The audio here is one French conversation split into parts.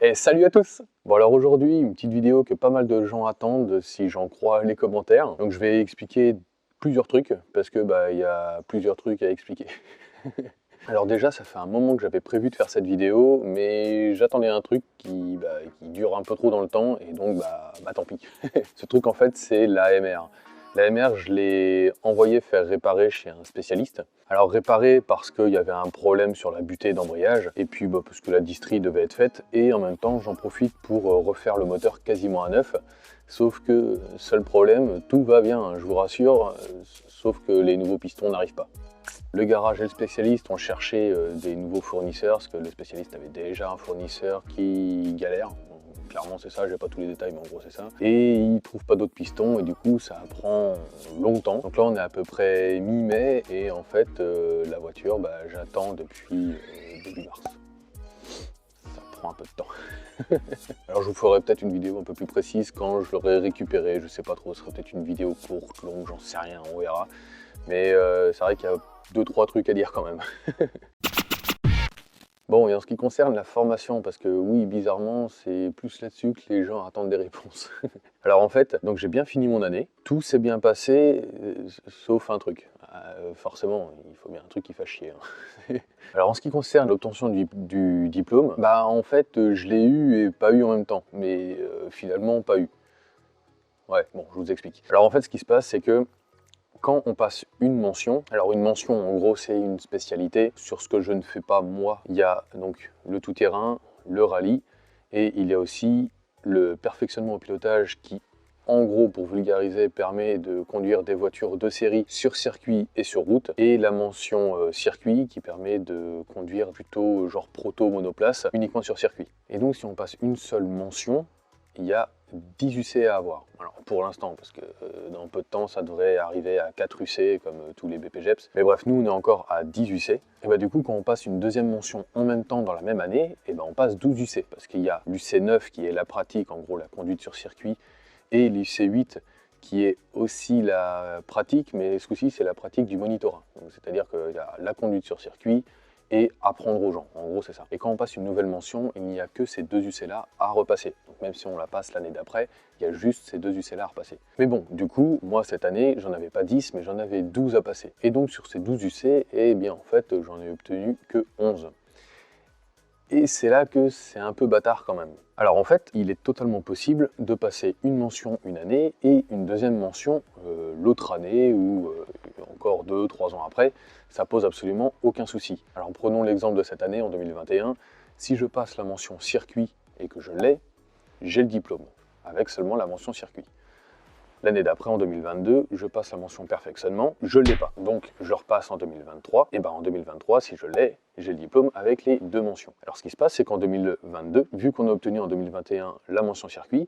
Et salut à tous! Bon alors aujourd'hui, une petite vidéo que pas mal de gens attendent si j'en crois les commentaires. Donc je vais expliquer plusieurs trucs parce que il y a plusieurs trucs à expliquer. Alors déjà, ça fait un moment que j'avais prévu de faire cette vidéo, mais j'attendais un truc qui dure un peu trop dans le temps et donc tant pis. Ce truc en fait, c'est l'AMR. L'AMR, je l'ai envoyé faire réparer chez un spécialiste. Alors réparer parce qu'il y avait un problème sur la butée d'embrayage, et puis parce que la distrie devait être faite, et en même temps j'en profite pour refaire le moteur quasiment à neuf. Sauf que, seul problème, tout va bien, hein, je vous rassure, sauf que les nouveaux pistons n'arrivent pas. Le garage et le spécialiste ont cherché des nouveaux fournisseurs, parce que le spécialiste avait déjà un fournisseur qui galère. Clairement c'est ça, j'ai pas tous les détails mais en gros c'est ça. Et ils trouvent pas d'autres pistons et du coup ça prend longtemps. Donc là on est à peu près mi-mai et en fait la voiture j'attends depuis début mars. Ça prend un peu de temps. Alors je vous ferai peut-être une vidéo un peu plus précise quand je l'aurai récupéré, je sais pas trop, ce sera peut-être une vidéo courte, longue, j'en sais rien, on verra. Mais c'est vrai qu'il y a 2-3 trucs à dire quand même. Bon, et en ce qui concerne la formation, parce que oui, bizarrement, c'est plus là-dessus que les gens attendent des réponses. Alors en fait, donc j'ai bien fini mon année, tout s'est bien passé, sauf un truc. Forcément, il faut bien un truc qui fasse chier. Hein. Alors en ce qui concerne l'obtention du diplôme, en fait, je l'ai eu et pas eu en même temps, mais finalement pas eu. Ouais, bon, je vous explique. Alors en fait, ce qui se passe, c'est que quand on passe une mention, alors une mention en gros c'est une spécialité sur ce que je ne fais pas moi. Il y a donc le tout-terrain, le rallye et il y a aussi le perfectionnement au pilotage qui en gros pour vulgariser permet de conduire des voitures de série sur circuit et sur route et la mention circuit qui permet de conduire plutôt genre proto monoplace uniquement sur circuit. Et donc si on passe une seule mention, il y a 10 UC à avoir. Alors pour l'instant, parce que dans peu de temps, ça devrait arriver à 4 UC comme tous les BPGEPS. Mais bref, nous on est encore à 10 UC. Et du coup, quand on passe une deuxième mention en même temps dans la même année, on passe 12 UC. Parce qu'il y a l'UC 9 qui est la pratique, en gros la conduite sur circuit, et l'UC 8 qui est aussi la pratique, mais ce coup-ci c'est la pratique du monitorat. C'est-à-dire qu'il y a la conduite sur circuit, et apprendre aux gens, en gros c'est ça. Et quand on passe une nouvelle mention, il n'y a que ces deux UC là à repasser. Donc même si on la passe l'année d'après, il y a juste ces deux UC là à repasser. Mais bon, du coup, moi cette année, j'en avais pas 10, mais j'en avais 12 à passer. Et donc sur ces 12 UC, en fait, j'en ai obtenu que 11. Et c'est là que c'est un peu bâtard quand même. Alors en fait, il est totalement possible de passer une mention une année et une deuxième mention l'autre année ou encore 2-3 ans après, ça pose absolument aucun souci. Alors prenons l'exemple de cette année, en 2021, si je passe la mention circuit et que je l'ai, j'ai le diplôme, avec seulement la mention circuit. L'année d'après, en 2022, je passe la mention perfectionnement, je ne l'ai pas. Donc je repasse en 2023, et en 2023, si je l'ai, j'ai le diplôme avec les deux mentions. Alors ce qui se passe, c'est qu'en 2022, vu qu'on a obtenu en 2021 la mention circuit,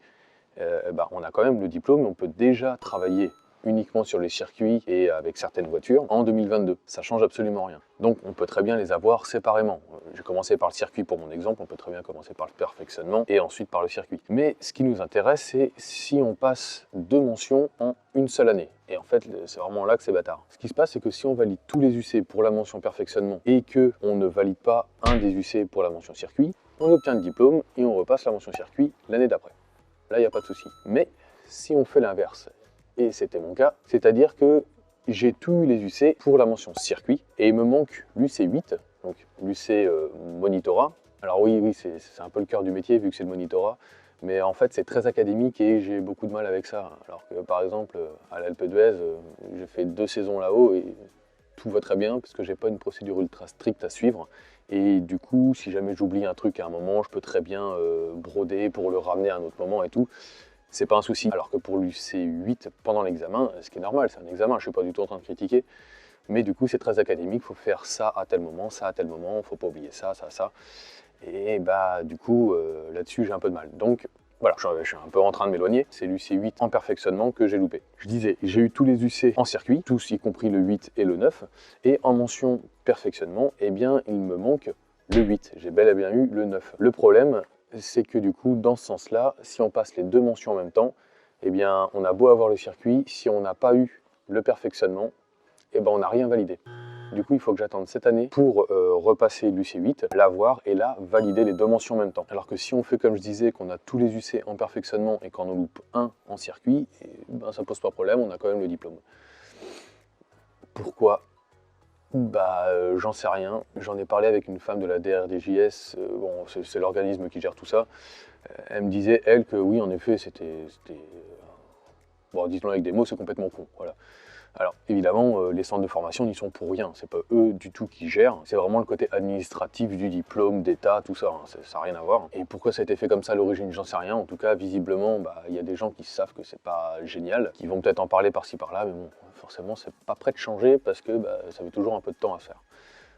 on a quand même le diplôme et on peut déjà travailler uniquement sur les circuits et avec certaines voitures en 2022. Ça change absolument rien. Donc on peut très bien les avoir séparément. J'ai commencé par le circuit pour mon exemple, on peut très bien commencer par le perfectionnement et ensuite par le circuit. Mais ce qui nous intéresse, c'est si on passe deux mentions en une seule année. Et en fait, c'est vraiment là que c'est bâtard. Ce qui se passe, c'est que si on valide tous les UC pour la mention perfectionnement et qu'on ne valide pas un des UC pour la mention circuit, on obtient le diplôme et on repasse la mention circuit l'année d'après. Là, il n'y a pas de souci. Mais si on fait l'inverse, et c'était mon cas, c'est-à-dire que j'ai tout eu les UC pour la mention circuit, et il me manque l'UC 8, donc l'UC monitorat. Alors oui, c'est un peu le cœur du métier, vu que c'est le monitorat, mais en fait, c'est très académique et j'ai beaucoup de mal avec ça. Alors que, par exemple, à l'Alpe d'Huez, j'ai fait 2 saisons là-haut, et tout va très bien, parce que j'ai pas une procédure ultra stricte à suivre. Et du coup, si jamais j'oublie un truc à un moment, je peux très bien broder pour le ramener à un autre moment et tout. C'est pas un souci. Alors que pour l'UC8, pendant l'examen, ce qui est normal, c'est un examen, je suis pas du tout en train de critiquer, mais du coup c'est très académique, il faut faire ça à tel moment, ça à tel moment, faut pas oublier ça, ça. Et du coup, là-dessus j'ai un peu de mal. Donc voilà, je suis un peu en train de m'éloigner, c'est l'UC8 en perfectionnement que j'ai loupé. Je disais, j'ai eu tous les UC en circuit, tous y compris le 8 et le 9, et en mention perfectionnement, il me manque le 8, j'ai bel et bien eu le 9. Le problème, c'est que du coup, dans ce sens-là, si on passe les deux mentions en même temps, on a beau avoir le circuit, si on n'a pas eu le perfectionnement, on n'a rien validé. Du coup, il faut que j'attende cette année pour repasser l'UC8, l'avoir et là, valider les 2 mentions en même temps. Alors que si on fait comme je disais, qu'on a tous les UC en perfectionnement et qu'on en loupe un en circuit, et ben, ça pose pas de problème, on a quand même le diplôme. Pourquoi? J'en sais rien. J'en ai parlé avec une femme de la DRDJS, bon, c'est l'organisme qui gère tout ça. Elle me disait, elle, que oui, en effet, bon, disons avec des mots, c'est complètement con, voilà. Alors évidemment, les centres de formation n'y sont pour rien, c'est pas eux du tout qui gèrent, c'est vraiment le côté administratif du diplôme, d'état, tout ça, hein, ça n'a rien à voir. Et pourquoi ça a été fait comme ça à l'origine, j'en sais rien, en tout cas visiblement, il y a des gens qui savent que c'est pas génial, qui vont peut-être en parler par-ci par-là, mais bon, forcément c'est pas prêt de changer parce que ça met toujours un peu de temps à faire.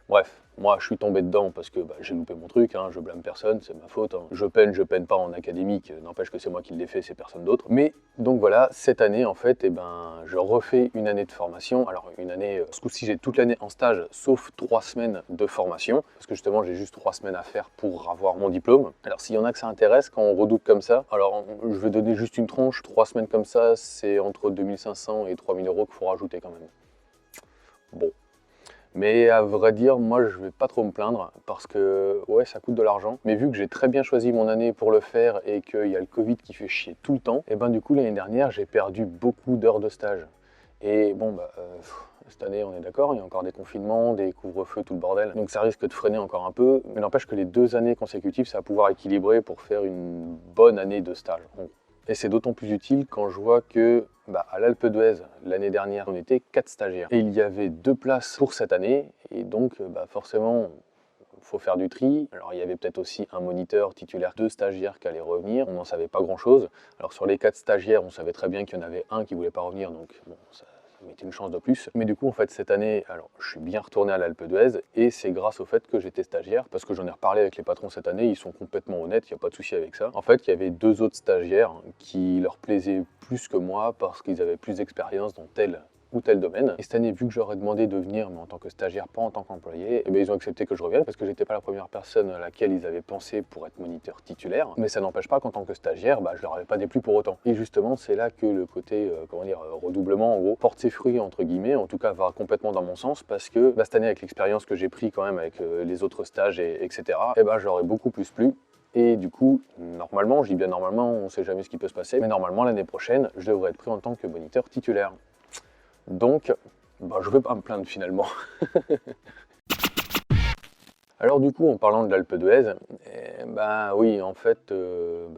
Bref, moi je suis tombé dedans parce que j'ai loupé mon truc, hein, je blâme personne, c'est ma faute. Hein. Je peine pas en académique, n'empêche que c'est moi qui l'ai fait, c'est personne d'autre. Mais donc voilà, cette année en fait, je refais une année de formation. Alors une année, ce coup-ci j'ai toute l'année en stage, sauf 3 semaines de formation, parce que justement j'ai juste 3 semaines à faire pour avoir mon diplôme. Alors s'il y en a que ça intéresse, quand on redouble comme ça, alors je vais donner juste une tranche, 3 semaines comme ça, c'est entre 2500 et 3000 € qu'il faut rajouter quand même. Bon. Mais à vrai dire, moi je vais pas trop me plaindre parce que ouais, ça coûte de l'argent. Mais vu que j'ai très bien choisi mon année pour le faire et qu'il y a le Covid qui fait chier tout le temps, et du coup l'année dernière j'ai perdu beaucoup d'heures de stage. Et bon cette année on est d'accord, il y a encore des confinements, des couvre-feux, tout le bordel. Donc ça risque de freiner encore un peu. Mais n'empêche que les 2 années consécutives, ça va pouvoir équilibrer pour faire une bonne année de stage. Et c'est d'autant plus utile quand je vois que à l'Alpe d'Huez, l'année dernière, on était 4 stagiaires. Et il y avait 2 places pour cette année, et donc forcément, il faut faire du tri. Alors il y avait peut-être aussi un moniteur titulaire, 2 stagiaires qui allaient revenir, on n'en savait pas grand-chose. Alors sur les 4 stagiaires, on savait très bien qu'il y en avait un qui ne voulait pas revenir, donc bon, ça mettait une chance de plus. Mais du coup, en fait, cette année, alors je suis bien retourné à l'Alpe d'Huez, et c'est grâce au fait que j'étais stagiaire, parce que j'en ai reparlé avec les patrons cette année, ils sont complètement honnêtes, il n'y a pas de souci avec ça. En fait, il y avait 2 autres stagiaires qui leur plaisaient plus que moi, parce qu'ils avaient plus d'expérience dans tel ou tel domaine. Et cette année, vu que j'aurais demandé de venir, mais en tant que stagiaire, pas en tant qu'employé, ils ont accepté que je revienne parce que j'étais pas la première personne à laquelle ils avaient pensé pour être moniteur titulaire. Mais ça n'empêche pas qu'en tant que stagiaire, je leur avais pas déplu pour autant. Et justement, c'est là que le côté, redoublement, en gros, porte ses fruits, entre guillemets, en tout cas va complètement dans mon sens, parce que cette année, avec l'expérience que j'ai pris quand même avec les autres stages, etc., j'aurais beaucoup plus plu. Et du coup, normalement, je dis bien normalement, on sait jamais ce qui peut se passer, mais normalement, l'année prochaine, je devrais être pris en tant que moniteur titulaire. Donc, je vais pas me plaindre finalement. Alors du coup, en parlant de l'Alpe d'Huez, oui, en fait,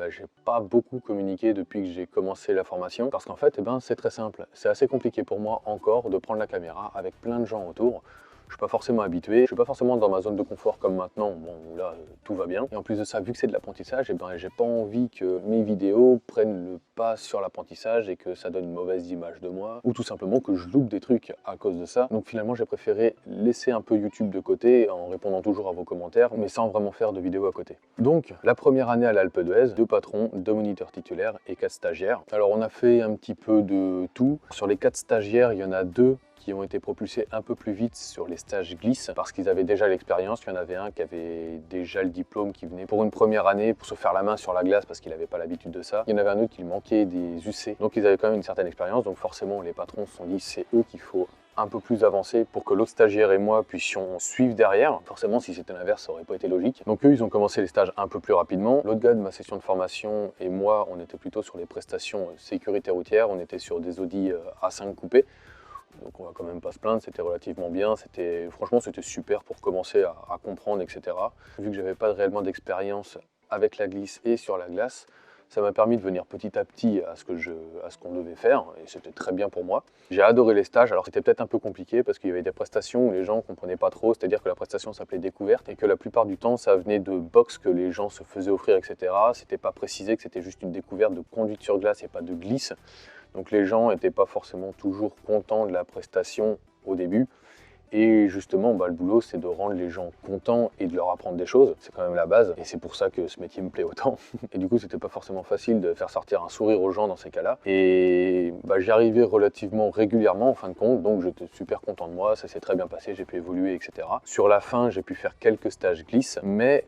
j'ai pas beaucoup communiqué depuis que j'ai commencé la formation, parce qu'en fait, c'est très simple. C'est assez compliqué pour moi encore de prendre la caméra avec plein de gens autour. Je suis pas forcément habitué, je suis pas forcément dans ma zone de confort comme maintenant, bon là tout va bien. Et en plus de ça, vu que c'est de l'apprentissage, j'ai pas envie que mes vidéos prennent le pas sur l'apprentissage et que ça donne une mauvaise image de moi, ou tout simplement que je loupe des trucs à cause de ça. Donc finalement j'ai préféré laisser un peu YouTube de côté en répondant toujours à vos commentaires, mais sans vraiment faire de vidéos à côté. Donc la première année à l'Alpe d'Huez, 2 patrons, 2 moniteurs titulaires et 4 stagiaires. Alors on a fait un petit peu de tout. Sur les 4 stagiaires, il y en a 2 qui ont été propulsés un peu plus vite sur les stages glisse parce qu'ils avaient déjà l'expérience. Il y en avait un qui avait déjà le diplôme, qui venait pour une première année pour se faire la main sur la glace parce qu'il n'avait pas l'habitude de ça. Il y en avait un autre qui manquait des UC, donc ils avaient quand même une certaine expérience. Donc forcément les patrons se sont dit c'est eux qu'il faut un peu plus avancer pour que l'autre stagiaire et moi puissions suivre derrière. Forcément, si c'était l'inverse, ça aurait pas été logique. Donc eux, ils ont commencé les stages un peu plus rapidement. L'autre gars de ma session de formation et moi, on était plutôt sur les prestations sécurité routière. On était sur des Audi A5 coupés. Donc on va quand même pas se plaindre, c'était relativement bien, franchement c'était super pour commencer à comprendre, etc. Vu que j'avais pas réellement d'expérience avec la glisse et sur la glace, ça m'a permis de venir petit à petit à ce qu'on devait faire, et c'était très bien pour moi. J'ai adoré les stages, alors c'était peut-être un peu compliqué parce qu'il y avait des prestations où les gens comprenaient pas trop, c'est-à-dire que la prestation s'appelait découverte, et que la plupart du temps ça venait de box que les gens se faisaient offrir, etc. C'était pas précisé que c'était juste une découverte de conduite sur glace et pas de glisse. Donc les gens n'étaient pas forcément toujours contents de la prestation au début. Et justement, le boulot, c'est de rendre les gens contents et de leur apprendre des choses. C'est quand même la base. Et c'est pour ça que ce métier me plaît autant. Et du coup, c'était pas forcément facile de faire sortir un sourire aux gens dans ces cas-là. Et j'y arrivais relativement régulièrement en fin de compte. Donc j'étais super content de moi. Ça s'est très bien passé. J'ai pu évoluer, etc. Sur la fin, j'ai pu faire quelques stages glisse. Mais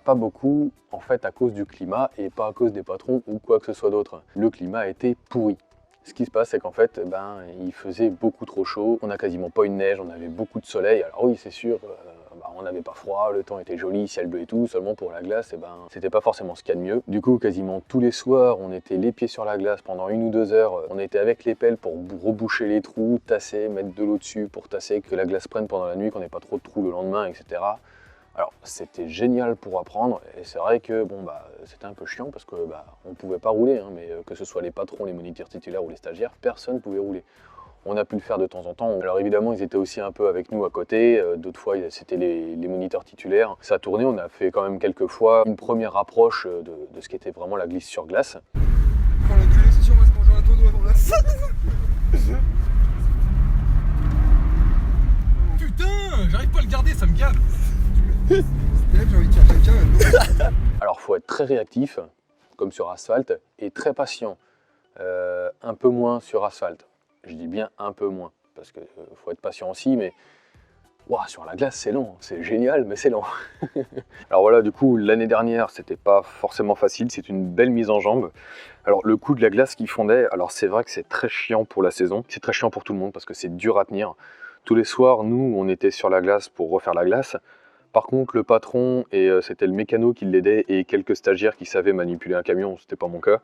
pas beaucoup, en fait, à cause du climat et pas à cause des patrons ou quoi que ce soit d'autre. Le climat a été pourri. Ce qui se passe, c'est qu'en fait, il faisait beaucoup trop chaud, on n'a quasiment pas eu de neige, on avait beaucoup de soleil. Alors oui, c'est sûr, on n'avait pas froid, le temps était joli, ciel bleu et tout, seulement pour la glace, c'était pas forcément ce qu'il y a de mieux. Du coup, quasiment tous les soirs, on était les pieds sur la glace pendant 1 ou 2 heures, on était avec les pelles pour reboucher les trous, tasser, mettre de l'eau dessus pour tasser, que la glace prenne pendant la nuit, qu'on n'ait pas trop de trous le lendemain, etc. Alors c'était génial pour apprendre et c'est vrai que c'était un peu chiant parce que on pouvait pas rouler, hein, mais que ce soit les patrons, les moniteurs titulaires ou les stagiaires, personne ne pouvait rouler. On a pu le faire de temps en temps. Alors évidemment ils étaient aussi un peu avec nous à côté, d'autres fois c'était les moniteurs titulaires. Ça a tourné, on a fait quand même quelques fois une première approche de ce qu'était vraiment la glisse sur glace. Quand l'enculé c'est sûr, on va se manger un tonneau avant la Putain, j'arrive pas à le garder, ça me gave. J'ai envie de faire quelqu'un. Alors faut être très réactif, comme sur asphalte, et très patient. Un peu moins sur asphalte. Je dis bien un peu moins, parce qu'il faut être patient aussi, mais sur la glace c'est lent, c'est génial, mais c'est lent. Alors voilà, du coup, l'année dernière, c'était pas forcément facile, c'est une belle mise en jambe. Alors le coup de la glace qui fondait, alors c'est vrai que c'est très chiant pour la saison, c'est très chiant pour tout le monde, parce que c'est dur à tenir. Tous les soirs, nous, on était sur la glace pour refaire la glace. Par contre, le patron, et c'était le mécano qui l'aidait, et quelques stagiaires qui savaient manipuler un camion, c'était pas mon cas,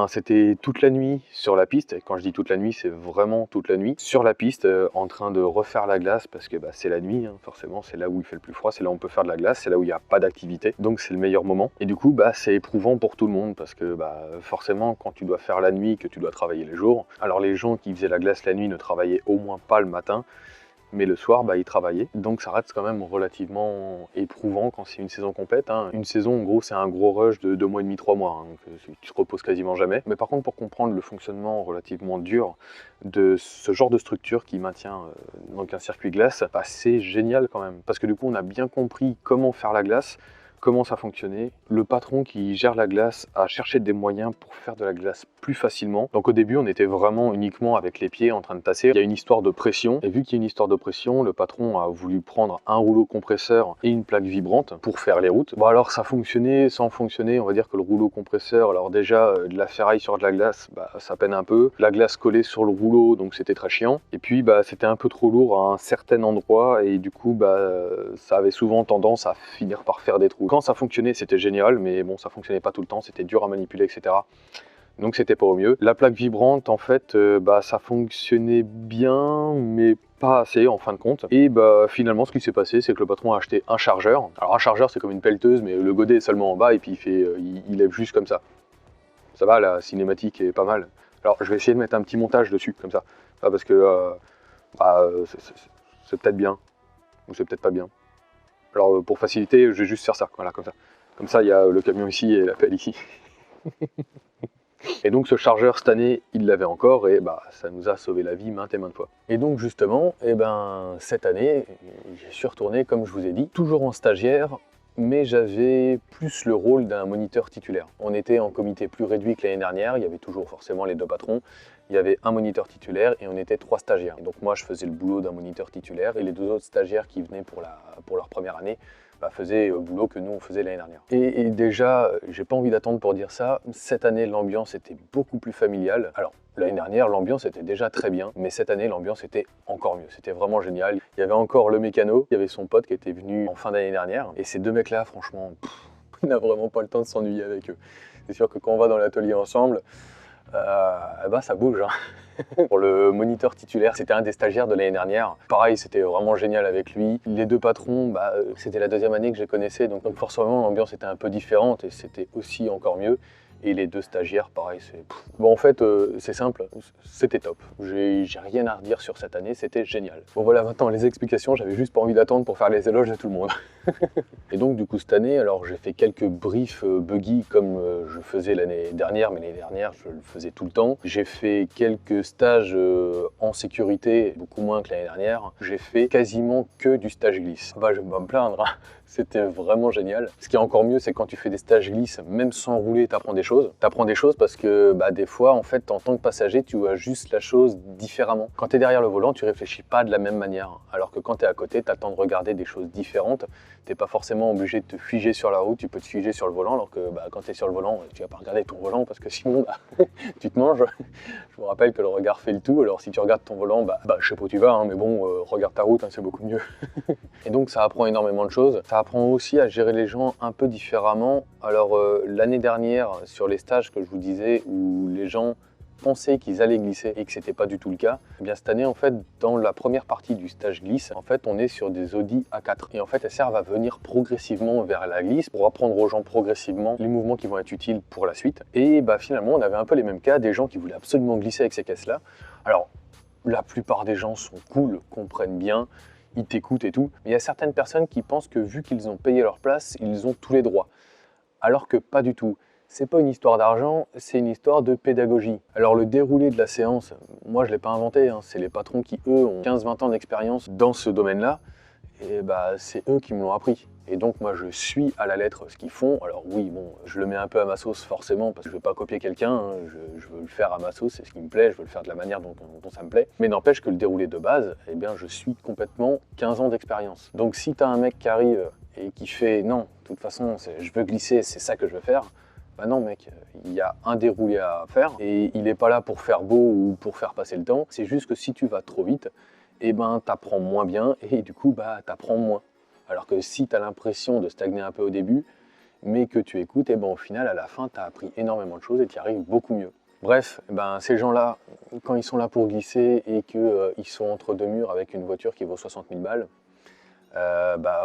c'était toute la nuit sur la piste. Et quand je dis toute la nuit, c'est vraiment toute la nuit. Sur la piste, en train de refaire la glace, parce que c'est la nuit, hein, forcément, c'est là où il fait le plus froid, c'est là où on peut faire de la glace, c'est là où il n'y a pas d'activité. Donc c'est le meilleur moment. Et du coup, c'est éprouvant pour tout le monde, parce que forcément, quand tu dois faire la nuit, que tu dois travailler les jours, alors les gens qui faisaient la glace la nuit ne travaillaient au moins pas le matin, mais le soir, ils travaillaient. Donc ça reste quand même relativement éprouvant quand c'est une saison complète, hein. Une saison, en gros, c'est un gros rush de 2 mois et demi, 3 mois, hein, donc tu te reposes quasiment jamais. Mais par contre, pour comprendre le fonctionnement relativement dur de ce genre de structure qui maintient donc un circuit glace, c'est génial quand même. Parce que du coup, on a bien compris comment faire la glace, comment ça fonctionnait. Le patron qui gère la glace a cherché des moyens pour faire de la glace plus facilement. Donc au début, on était vraiment uniquement avec les pieds en train de tasser. Il y a une histoire de pression, et vu qu'il y a une histoire de pression, le patron a voulu prendre un rouleau compresseur et une plaque vibrante pour faire les routes. Bon alors ça fonctionnait, sans fonctionner, on va dire que le rouleau compresseur, alors déjà de la ferraille sur de la glace, ça peine un peu. La glace collée sur le rouleau, donc c'était très chiant. Et puis c'était un peu trop lourd à un certain endroit, et du coup ça avait souvent tendance à finir par faire des trous. Quand ça fonctionnait, c'était génial, mais bon, ça fonctionnait pas tout le temps, c'était dur à manipuler, etc. Donc c'était pas au mieux. La plaque vibrante, en fait, ça fonctionnait bien, mais pas assez en fin de compte. Et finalement, ce qui s'est passé, c'est que le patron a acheté un chargeur. Alors un chargeur, c'est comme une pelleteuse, mais le godet est seulement en bas, et puis il lève juste comme ça. Ça va, la cinématique est pas mal. Alors je vais essayer de mettre un petit montage dessus, comme ça. Parce que c'est peut-être bien, ou c'est peut-être pas bien. Alors pour faciliter, je vais juste faire ça, voilà, comme ça. Comme ça, il y a le camion ici et la pelle ici. Et donc ce chargeur, cette année, il l'avait encore, et ça nous a sauvé la vie maintes et maintes fois. Et donc justement, cette année, j'y suis retourné, comme je vous ai dit, toujours en stagiaire, mais j'avais plus le rôle d'un moniteur titulaire. On était en comité plus réduit que l'année dernière, il y avait toujours forcément les 2 patrons, il y avait un moniteur titulaire et on était 3 stagiaires. Donc moi je faisais le boulot d'un moniteur titulaire, et les 2 autres stagiaires qui venaient pour leur première année faisaient le boulot que nous on faisait l'année dernière. Et déjà, j'ai pas envie d'attendre pour dire ça, cette année l'ambiance était beaucoup plus familiale. Alors l'année dernière l'ambiance était déjà très bien, mais cette année l'ambiance était encore mieux, c'était vraiment génial. Il y avait encore le mécano, il y avait son pote qui était venu en fin d'année dernière, et ces 2 mecs là, franchement, on n'a vraiment pas le temps de s'ennuyer avec eux. C'est sûr que quand on va dans l'atelier ensemble, ça bouge, hein. Pour le moniteur titulaire, c'était un des stagiaires de l'année dernière. Pareil, c'était vraiment génial avec lui. Les 2 patrons, c'était la 2e année que je les connaissais, donc forcément l'ambiance était un peu différente et c'était aussi encore mieux. Et les 2 stagiaires, pareil, en fait, c'est simple, c'était top. J'ai rien à redire sur cette année, c'était génial. Bon voilà, maintenant les explications, j'avais juste pas envie d'attendre pour faire les éloges de tout le monde. Et donc du coup cette année, alors j'ai fait quelques briefs buggy comme je faisais l'année dernière, mais l'année dernière je le faisais tout le temps. J'ai fait quelques stages en sécurité, beaucoup moins que l'année dernière. J'ai fait quasiment que du stage glisse. Je vais pas me plaindre, hein. C'était vraiment génial. Ce qui est encore mieux, c'est quand tu fais des stages glisse, même sans rouler, tu apprends des choses. choses. Tu apprends des choses parce que des fois, en fait, en tant que passager, tu vois juste la chose différemment. Quand tu es derrière le volant, tu réfléchis pas de la même manière. Alors que quand tu es à côté, tu as le temps de regarder des choses différentes. Tu n'es pas forcément obligé de te figer sur la route, tu peux te figer sur le volant, alors que quand tu es sur le volant, tu vas pas regarder ton volant parce que sinon, tu te manges. Je vous rappelle que le regard fait le tout, alors si tu regardes ton volant, je sais pas où tu vas, hein, mais bon, regarde ta route, hein, c'est beaucoup mieux. Et donc ça apprend énormément de choses. Ça apprend aussi à gérer les gens un peu différemment. Alors l'année dernière, sur les stages que je vous disais, où les gens pensaient qu'ils allaient glisser et que c'était pas du tout le cas, eh bien cette année en fait dans la première partie du stage glisse, en fait on est sur des Audi A4 et en fait elles servent à venir progressivement vers la glisse pour apprendre aux gens progressivement les mouvements qui vont être utiles pour la suite. Et finalement on avait un peu les mêmes cas, des gens qui voulaient absolument glisser avec ces caisses là. Alors la plupart des gens sont cool, comprennent bien, ils t'écoutent et tout, mais il y a certaines personnes qui pensent que vu qu'ils ont payé leur place, ils ont tous les droits. Alors que pas du tout. C'est pas une histoire d'argent, c'est une histoire de pédagogie. Alors le déroulé de la séance, moi je l'ai pas inventé, hein. C'est les patrons qui eux ont 15-20 ans d'expérience dans ce domaine-là, et c'est eux qui me l'ont appris. Et donc moi je suis à la lettre ce qu'ils font. Alors oui, bon, je le mets un peu à ma sauce forcément, parce que je veux pas copier quelqu'un, hein. Je veux le faire à ma sauce, c'est ce qui me plaît, je veux le faire de la manière dont ça me plaît. Mais n'empêche que le déroulé de base, je suis complètement 15 ans d'expérience. Donc si tu as un mec qui arrive et qui fait « non, de toute façon, je veux glisser, c'est ça que je veux faire », non mec, il y a un déroulé à faire et il n'est pas là pour faire beau ou pour faire passer le temps. C'est juste que si tu vas trop vite, t'apprends moins bien et du coup t'apprends moins. Alors que si tu as l'impression de stagner un peu au début, mais que tu écoutes, au final à la fin tu as appris énormément de choses et tu y arrives beaucoup mieux. Bref, ces gens-là, quand ils sont là pour glisser et qu'ils sont entre deux murs avec une voiture qui vaut 60 000 balles,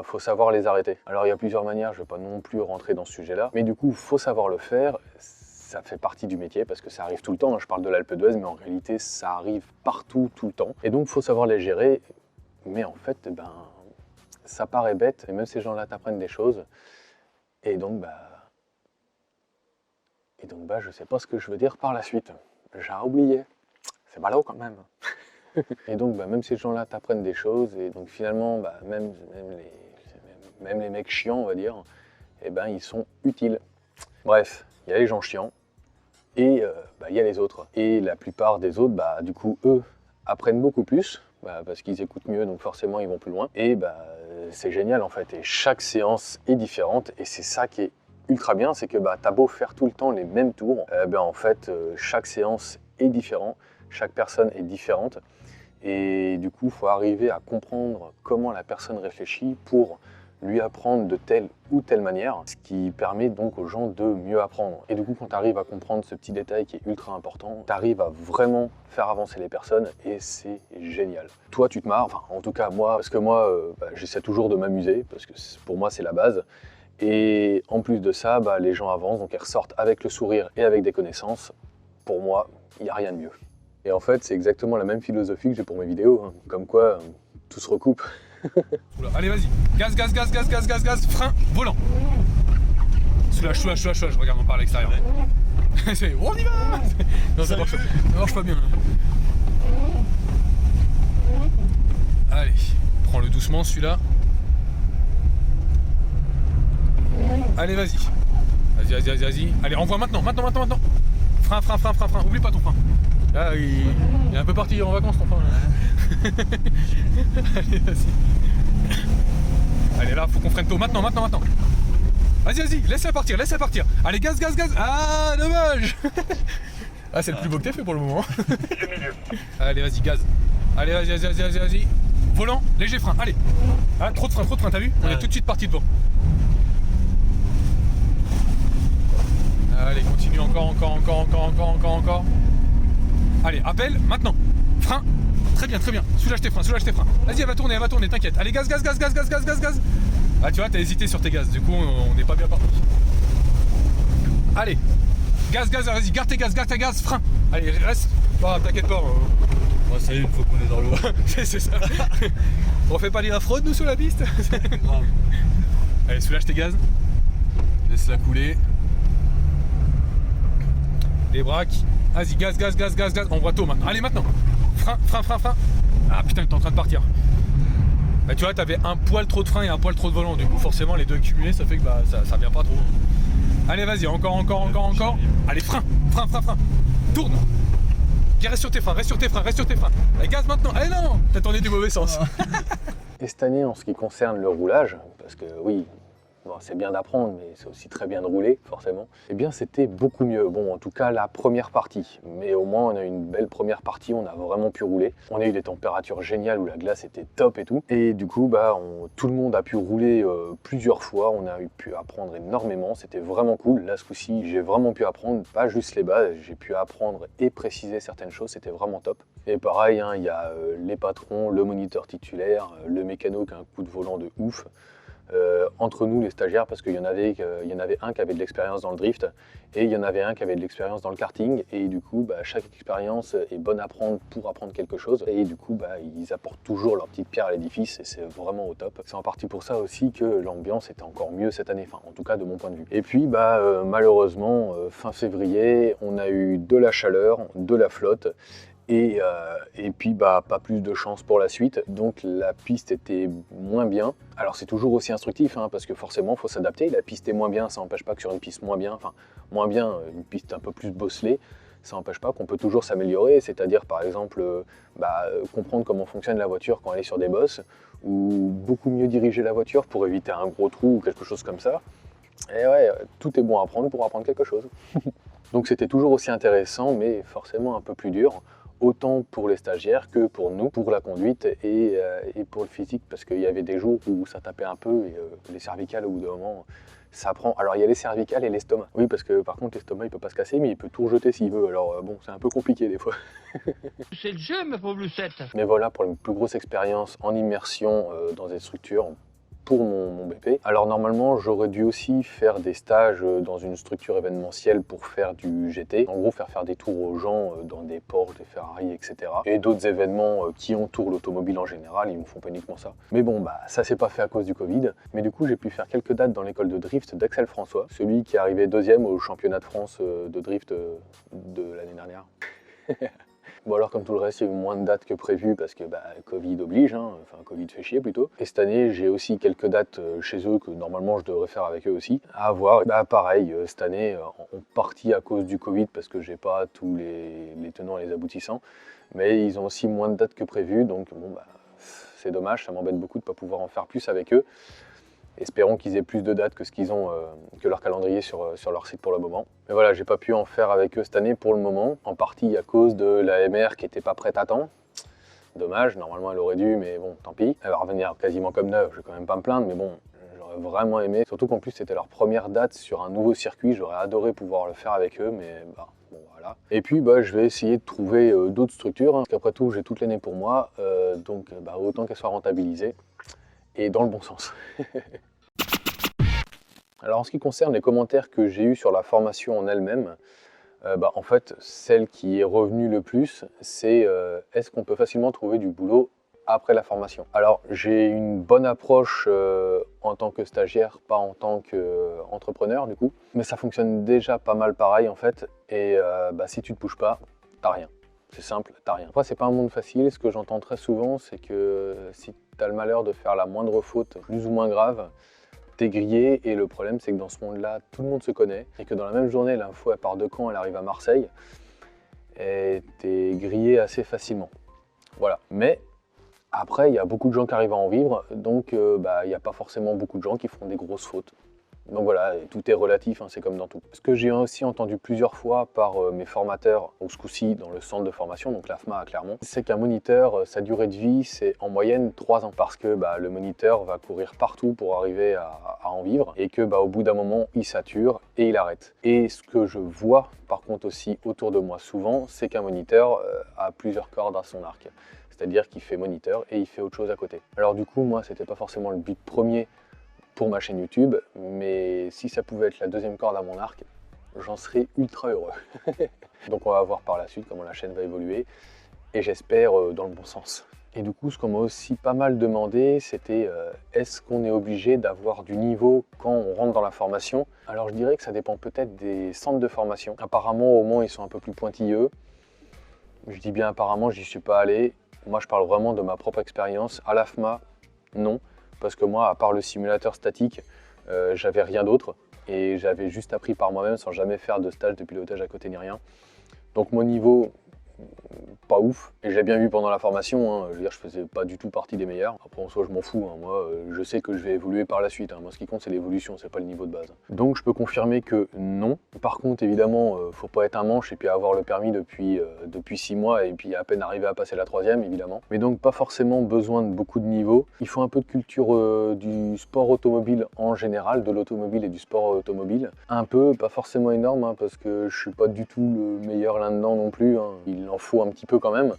faut savoir les arrêter. Alors il y a plusieurs manières, je ne vais pas non plus rentrer dans ce sujet-là, mais du coup, il faut savoir le faire. Ça fait partie du métier parce que ça arrive tout le temps. Je parle de l'Alpe d'Huez, mais en réalité, ça arrive partout, tout le temps. Et donc, il faut savoir les gérer. Mais en fait, ça paraît bête, et même ces gens-là t'apprennent des choses. Et donc, je sais pas ce que je veux dire par la suite. J'ai oublié. C'est ballot quand même. Et donc, même ces gens-là t'apprennent des choses, et donc finalement, même les mecs chiants, on va dire, ils sont utiles. Bref, il y a les gens chiants, et il y a les autres. Et la plupart des autres, du coup, eux, apprennent beaucoup plus, parce qu'ils écoutent mieux, donc forcément, ils vont plus loin. Et c'est génial, en fait, et chaque séance est différente, et c'est ça qui est ultra bien, c'est que t'as beau faire tout le temps les mêmes tours, en fait, chaque séance est différente, chaque personne est différente. Et du coup, il faut arriver à comprendre comment la personne réfléchit pour lui apprendre de telle ou telle manière, ce qui permet donc aux gens de mieux apprendre. Et du coup, quand tu arrives à comprendre ce petit détail qui est ultra important, tu arrives à vraiment faire avancer les personnes et c'est génial. Toi, tu te marres, enfin en tout cas moi, parce que moi, j'essaie toujours de m'amuser, parce que pour moi, c'est la base. Et en plus de ça, les gens avancent, donc ils ressortent avec le sourire et avec des connaissances. Pour moi, il n'y a rien de mieux. Et en fait, c'est exactement la même philosophie que j'ai pour mes vidéos, hein. Comme quoi, tout se recoupe. Oula, allez, vas-y. Gaz, gaz, gaz, gaz, gaz, gaz, gaz, frein, volant. Soulage, regarde, on part à l'extérieur. On y va. Non, ça marche pas bien. Allez, prends-le doucement, celui-là. Allez, vas-y. Vas-y. Allez, envoie maintenant. Frein. Oublie pas ton frein. Là, il est un peu parti en vacances ton frein. Allez, vas-y. Allez, là, faut qu'on freine tôt. Maintenant. Vas-y, laisse-la partir. Allez, gaz. Ah, dommage. Ah, c'est le plus beau que t'aies fait pour le moment. Allez, vas-y, gaz. Allez, vas-y. Volant, léger frein, allez. Ah, trop de frein, t'as vu? On est tout de suite parti devant. Allez, continue encore. Allez, appel, maintenant. Frein. Très bien. Soulage tes freins. Vas-y, elle va tourner, t'inquiète. Allez, gaz. Ah, tu vois, t'as hésité sur tes gaz. Du coup, on n'est pas bien parti. Allez. Gaz, vas-y, garde tes gaz, frein. Allez, reste. T'inquiète pas. Ouais, ça y est, une fois qu'on est dans l'eau. c'est ça. On fait pas les off-road, nous, sur la piste. Allez, soulage tes gaz. Laisse-la couler. Les braques. Vas-y, gaz. On voit tôt maintenant. Allez, maintenant. Frein. Ah putain, t'es en train de partir. Tu vois, t'avais un poil trop de frein et un poil trop de volant. Du coup, forcément, les deux cumulés, ça fait que ça vient pas trop. Allez, vas-y, encore. Allez, frein. Tourne. Reste sur tes freins. Allez, gaz maintenant. Allez, non, t'as tourné du mauvais sens. Et cette année, en ce qui concerne le roulage, parce que oui, bon, c'est bien d'apprendre, mais c'est aussi très bien de rouler, forcément, eh bien c'était beaucoup mieux. Bon, en tout cas, la première partie. Mais au moins, on a eu une belle première partie, on a vraiment pu rouler. On a eu des températures géniales où la glace était top et tout. Et du coup, tout le monde a pu rouler plusieurs fois. On a pu apprendre énormément, c'était vraiment cool. Là, ce coup-ci, j'ai vraiment pu apprendre, pas juste les bases, j'ai pu apprendre et préciser certaines choses, c'était vraiment top. Et pareil, hein, il y a les patrons, le moniteur titulaire, le mécano qui a un coup de volant de ouf. Entre nous les stagiaires, parce qu'il y en avait un qui avait de l'expérience dans le drift et il y en avait un qui avait de l'expérience dans le karting, et du coup chaque expérience est bonne à prendre pour apprendre quelque chose, et du coup ils apportent toujours leur petite pierre à l'édifice et c'est vraiment au top. C'est en partie pour ça aussi que l'ambiance était encore mieux cette année, enfin en tout cas de mon point de vue. Et puis malheureusement fin février on a eu de la chaleur, de la flotte, et puis pas plus de chance pour la suite, donc la piste était moins bien. Alors c'est toujours aussi instructif, hein, parce que forcément il faut s'adapter. La piste est moins bien, ça n'empêche pas que sur une piste moins bien, une piste un peu plus bosselée, ça n'empêche pas qu'on peut toujours s'améliorer, c'est-à-dire par exemple comprendre comment fonctionne la voiture quand elle est sur des bosses, ou beaucoup mieux diriger la voiture pour éviter un gros trou ou quelque chose comme ça. Et ouais, tout est bon à apprendre pour apprendre quelque chose. Donc c'était toujours aussi intéressant, mais forcément un peu plus dur, autant pour les stagiaires que pour nous, pour la conduite et pour le physique, parce qu'il y avait des jours où ça tapait un peu et les cervicales au bout d'un moment, ça prend. Alors il y a les cervicales et l'estomac. Oui, parce que par contre l'estomac il peut pas se casser, mais il peut tout rejeter s'il veut, alors bon, c'est un peu compliqué des fois. C'est le jeu, ma pauvre Lucette. Mais voilà, pour une plus grosse expérience en immersion dans des structures, pour mon BP. Alors normalement, j'aurais dû aussi faire des stages dans une structure événementielle pour faire du GT. En gros, faire des tours aux gens dans des Porsche, des Ferrari, etc. Et d'autres événements qui entourent l'automobile en général, ils ne font pas uniquement ça. Mais bon, ça s'est pas fait à cause du Covid. Mais du coup, j'ai pu faire quelques dates dans l'école de drift d'Axel François, celui qui est arrivé deuxième au championnat de France de drift de l'année dernière. Bon alors comme tout le reste, il y a eu moins de dates que prévu parce que Covid oblige, hein. Enfin Covid fait chier plutôt. Et cette année, j'ai aussi quelques dates chez eux que normalement je devrais faire avec eux aussi. À voir, pareil, cette année, en partie à cause du Covid parce que j'ai pas tous les tenants et les aboutissants. Mais ils ont aussi moins de dates que prévu, donc bon c'est dommage, ça m'embête beaucoup de ne pas pouvoir en faire plus avec eux. Espérons qu'ils aient plus de dates que ce qu'ils ont, que leur calendrier sur leur site pour le moment. Mais voilà, j'ai pas pu en faire avec eux cette année pour le moment, en partie à cause de la MR qui n'était pas prête à temps. Dommage, normalement elle aurait dû, mais bon, tant pis. Elle va revenir quasiment comme neuve, je vais quand même pas me plaindre, mais bon, j'aurais vraiment aimé. Surtout qu'en plus c'était leur première date sur un nouveau circuit, j'aurais adoré pouvoir le faire avec eux, mais bon voilà. Et puis je vais essayer de trouver d'autres structures, hein, parce qu'après tout j'ai toute l'année pour moi, donc autant qu'elle soit rentabilisée, et dans le bon sens. Alors en ce qui concerne les commentaires que j'ai eus sur la formation en elle-même, en fait celle qui est revenue le plus, c'est est-ce qu'on peut facilement trouver du boulot après la formation? Alors j'ai une bonne approche en tant que stagiaire, pas en tant qu'entrepreneur du coup, mais ça fonctionne déjà pas mal pareil en fait, et si tu te bouges pas, t'as rien. C'est simple, t'as rien. Après, c'est pas un monde facile. Ce que j'entends très souvent, c'est que si t'as le malheur de faire la moindre faute, plus ou moins grave, t'es grillé. Et le problème, c'est que dans ce monde-là, tout le monde se connaît. Et que dans la même journée, l'info, elle part de Caen, elle arrive à Marseille. Et t'es grillé assez facilement. Voilà. Mais après, il y a beaucoup de gens qui arrivent à en vivre. Donc, il n'y a pas forcément beaucoup de gens qui font des grosses fautes. Donc voilà, tout est relatif, hein, c'est comme dans tout. Ce que j'ai aussi entendu plusieurs fois par mes formateurs, au ce coup-ci dans le centre de formation, donc l'AFMA à Clermont, c'est qu'un moniteur, sa durée de vie, c'est en moyenne 3 ans. Parce que le moniteur va courir partout pour arriver à en vivre, et que au bout d'un moment, il sature et il arrête. Et ce que je vois par contre aussi autour de moi souvent, c'est qu'un moniteur a plusieurs cordes à son arc. C'est-à-dire qu'il fait moniteur et il fait autre chose à côté. Alors du coup, moi, c'était pas forcément le but premier pour ma chaîne YouTube, mais si ça pouvait être la deuxième corde à mon arc, j'en serais ultra heureux. Donc on va voir par la suite comment la chaîne va évoluer, et j'espère dans le bon sens. Et du coup, ce qu'on m'a aussi pas mal demandé, c'était est-ce qu'on est obligé d'avoir du niveau quand on rentre dans la formation? Alors je dirais que ça dépend peut-être des centres de formation. Apparemment, au Mans, ils sont un peu plus pointilleux. Je dis bien apparemment, j'y suis pas allé. Moi, je parle vraiment de ma propre expérience. À l'AFMA, non. Parce que moi, à part le simulateur statique, j'avais rien d'autre. et j'avais juste appris par moi-même sans jamais faire de stage de pilotage à côté ni rien. Donc mon niveau, pas ouf, et j'ai bien vu pendant la formation, hein, je veux dire, je faisais pas du tout partie des meilleurs. Après en soi je m'en fous, hein, moi je sais que je vais évoluer par la suite, hein. Moi ce qui compte c'est l'évolution, c'est pas le niveau de base. Donc je peux confirmer que non. Par contre évidemment, faut pas être un manche et puis avoir le permis depuis 6 mois et puis à peine arriver à passer la 3e évidemment. Mais donc pas forcément besoin de beaucoup de niveaux. Il faut un peu de culture du sport automobile en général, de l'automobile et du sport automobile. Un peu, pas forcément énorme, hein, parce que je suis pas du tout le meilleur là-dedans non plus, hein. Il en faut un petit peu quand même.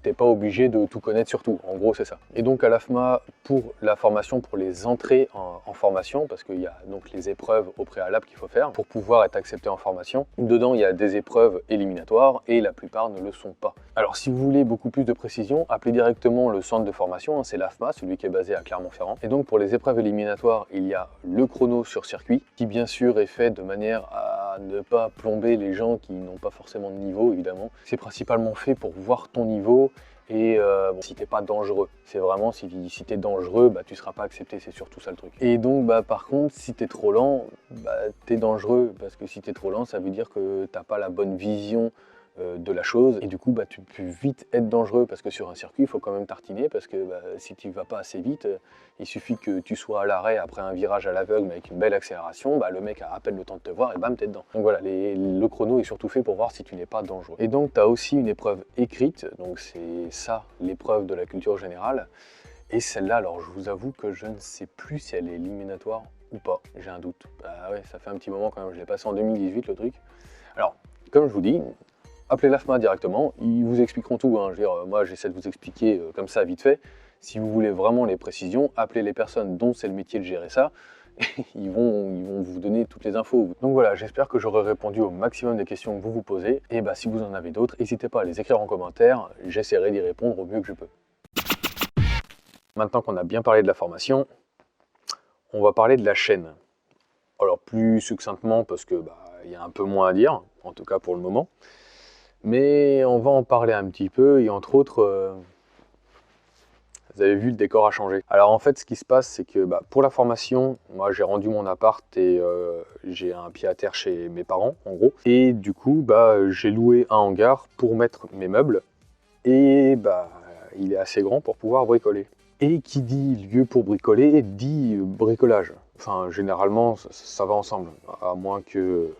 T'es pas obligé de tout connaître sur tout, en gros c'est ça. Et donc à l'AFMA, pour la formation, pour les entrées en formation, parce qu'il y a donc les épreuves au préalable qu'il faut faire pour pouvoir être accepté en formation, dedans il y a des épreuves éliminatoires et la plupart ne le sont pas. Alors si vous voulez beaucoup plus de précision, appelez directement le centre de formation, hein, c'est l'AFMA, celui qui est basé à Clermont-Ferrand. Et donc pour les épreuves éliminatoires, il y a le chrono sur circuit, qui bien sûr est fait de manière à ne pas plomber les gens qui n'ont pas forcément de niveau évidemment. C'est principalement fait pour voir ton niveau et bon, si t'es pas dangereux. C'est vraiment si t'es dangereux, bah tu seras pas accepté, c'est surtout ça le truc. Et donc bah par contre si t'es trop lent, bah t'es dangereux, parce que si t'es trop lent ça veut dire que t'as pas la bonne vision de la chose, et du coup bah, tu peux vite être dangereux, parce que sur un circuit il faut quand même tartiner, parce que bah, si tu vas pas assez vite, il suffit que tu sois à l'arrêt après un virage à l'aveugle mais avec une belle accélération, bah, le mec a à peine le temps de te voir et bam t'es dedans. Donc voilà, le chrono est surtout fait pour voir si tu n'es pas dangereux. Et donc tu as aussi une épreuve écrite, donc c'est ça l'épreuve de la culture générale, et celle-là alors je vous avoue que je ne sais plus si elle est éliminatoire ou pas, j'ai un doute. Bah ouais, ça fait un petit moment quand même, je l'ai passé en 2018 le truc. Alors comme je vous dis, appelez l'AFMA directement, ils vous expliqueront tout, hein. Je veux dire, moi j'essaie de vous expliquer comme ça vite fait. Si vous voulez vraiment les précisions, appelez les personnes dont c'est le métier de gérer ça, et ils vont vous donner toutes les infos. Donc voilà, j'espère que j'aurai répondu au maximum des questions que vous vous posez, et bah si vous en avez d'autres, n'hésitez pas à les écrire en commentaire, j'essaierai d'y répondre au mieux que je peux. Maintenant qu'on a bien parlé de la formation, on va parler de la chaîne. Alors plus succinctement parce que bah, y a un peu moins à dire, en tout cas pour le moment. Mais on va en parler un petit peu, et entre autres, vous avez vu, le décor a changé. Alors en fait, ce qui se passe, c'est que bah, pour la formation, moi j'ai rendu mon appart et j'ai un pied à terre chez mes parents, en gros. Et du coup, bah, j'ai loué un hangar pour mettre mes meubles, et bah, il est assez grand pour pouvoir bricoler. Et qui dit lieu pour bricoler, dit bricolage. Enfin, généralement, ça va ensemble, à moins que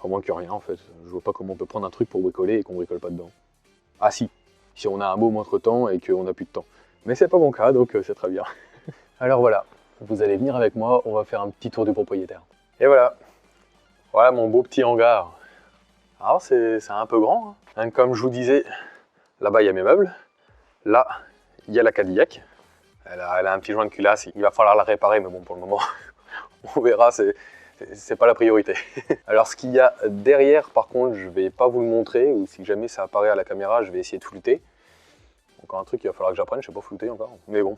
rien en fait. Je vois pas comment on peut prendre un truc pour bricoler et qu'on bricole pas dedans. Ah si on a un môme entre temps et qu'on a plus de temps. Mais c'est pas mon cas, donc c'est très bien. Alors voilà, vous allez venir avec moi, on va faire un petit tour du propriétaire. Et voilà, voilà mon beau petit hangar. Alors c'est un peu grand, hein. Comme je vous disais, là-bas il y a mes meubles, là il y a la Cadillac. Elle a un petit joint de culasse, il va falloir la réparer, mais bon pour le moment, on verra, c'est pas la priorité. Alors ce qu'il y a derrière par contre, je vais pas vous le montrer, ou si jamais ça apparaît à la caméra, je vais essayer de flouter. Encore un truc qu'il va falloir que j'apprenne, je sais pas flouter encore, mais bon.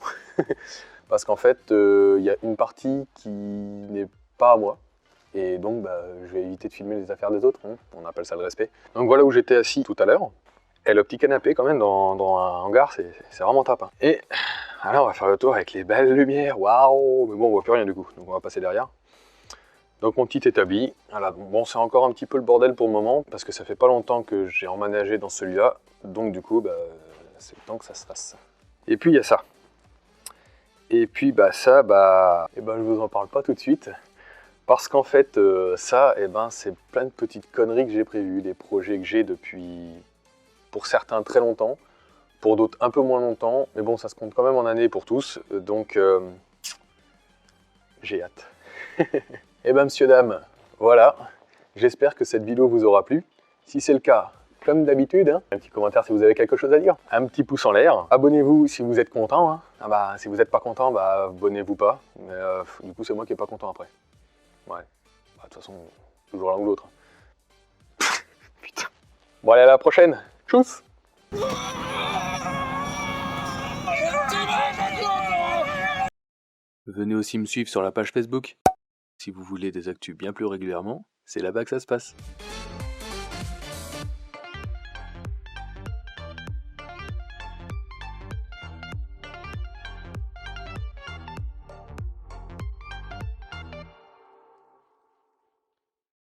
Parce qu'en fait, il y a une partie qui n'est pas à moi, et donc bah, je vais éviter de filmer les affaires des autres, hein. On appelle ça le respect. Donc voilà où j'étais assis tout à l'heure, et le petit canapé quand même dans un hangar, c'est vraiment top, hein. Et alors on va faire le tour avec les belles lumières, waouh. Mais bon, on voit plus rien du coup, donc on va passer derrière. Donc mon petit établi, voilà. Bon c'est encore un petit peu le bordel pour le moment, parce que ça fait pas longtemps que j'ai emménagé dans celui-là, donc du coup bah, c'est le temps que ça se fasse. Et puis il y a ça. Et puis bah ça, bah, je vous en parle pas tout de suite, parce qu'en fait ça, c'est plein de petites conneries que j'ai prévues, des projets que j'ai depuis, pour certains très longtemps, pour d'autres un peu moins longtemps, mais bon ça se compte quand même en années pour tous, donc j'ai hâte. Et ben monsieur, dame, voilà, j'espère que cette vidéo vous aura plu. Si c'est le cas, comme d'habitude, hein, un petit commentaire si vous avez quelque chose à dire, un petit pouce en l'air, abonnez-vous si vous êtes content, hein. Ah bah, si vous n'êtes pas content, bah abonnez-vous pas, mais du coup c'est moi qui n'ai pas content après. Ouais, bah, de toute façon, toujours l'un ou l'autre. Putain. Bon allez, à la prochaine, tchuss. Venez aussi me suivre sur la page Facebook. Si vous voulez des actus bien plus régulièrement, c'est là-bas que ça se passe.